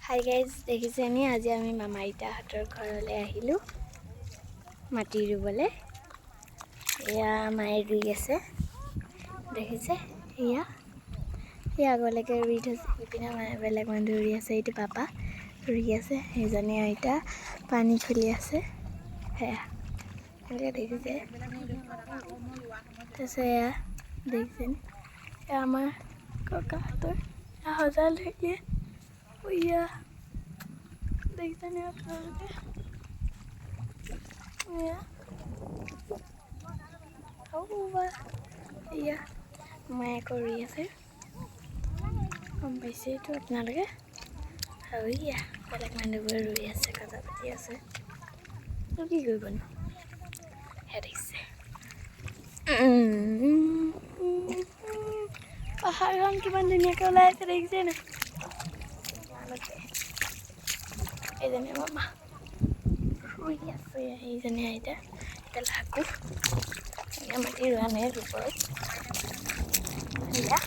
Hi guys, দেখিছেনে আজি আমি মামা আইতাহঁতৰ ঘৰলৈ আহিলোঁ মাটি ৰুবলৈ। এয়া মায়ে ৰুই আছে, দেখিছে? এয়া আগলৈকে ৰুই থৈছে, ইপিনে বেলেগ মানুহ ৰুই আছে। এইটো পাপা ৰুই আছে, সেইজনী আইতা পানী খুলি আছে। সেয়া এনেকৈ দেখিছে। তাৰপিছত এয়া দেখিছেনে, এয়া আমাৰ ককাহঁতৰ সজাল ধৰিলে। এয়া দেখিছেনে আপোনালোকে? এয়া মায়ে কৰি আছে, গম পাইছে এইটো আপোনালোকে? আৰু এয়া বেলেগ মানুহবোৰে ৰুই আছে, কথা পাতি আছে। কি কৰিবনো, সেয়া দেখিছে। পাহাৰখন কিমান ধুনীয়াকৈ ওলাই আছে, দেখিছে নাই? এইজনী মামা ৰুই আছে, এইজনী আইতা এতিয়া লাগো এয়া মাটি ৰোৱা নাই, ৰুব। এয়া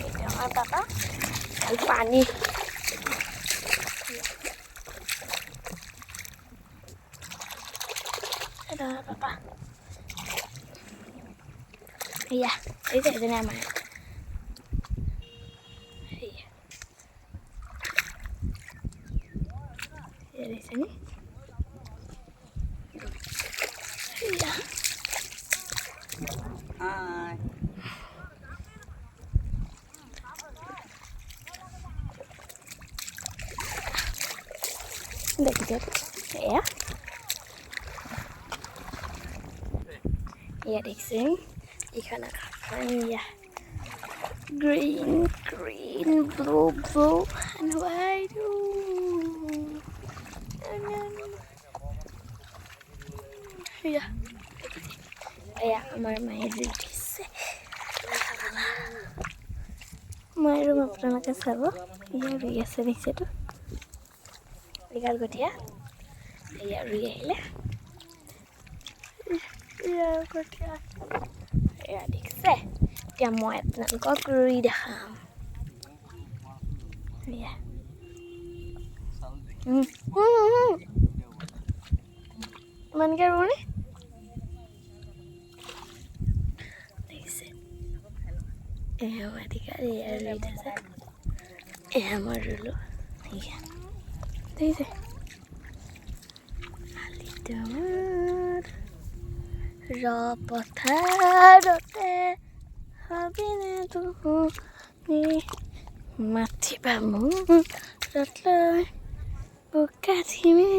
এইটো আমাৰ পাপা আৰু পানী। এটা পাপা এয়া এই যে এজনী আমাৰ দেখিছেনে? দেখিছে এয়া দেখিছে এইখন আকাশখন। এয়া green green blue blue and white. এয়া আমাৰ মায়ে ৰুই দিছে। মায়ে ৰুম আপোনালোকে চাব। এয়া ৰুই আছে, দেখিছেতো? এগাল কঠীয়া এয়া ৰুই আহিলে। কঠীয়া এয়া দেখিছে। এতিয়া মই আপোনালোকক ৰুই দেখাম। এয়া ইমানকৈ ৰুৱনি দেখিছে? এয়া মাটিকা এয়া ৰুই থৈছে, এয়া মই ৰুলোঁ। এয়া দেখিছে? পথাৰতে ভাবিনে তুমি মাতিবা মোক ৰতলৈ বোকা দিমে।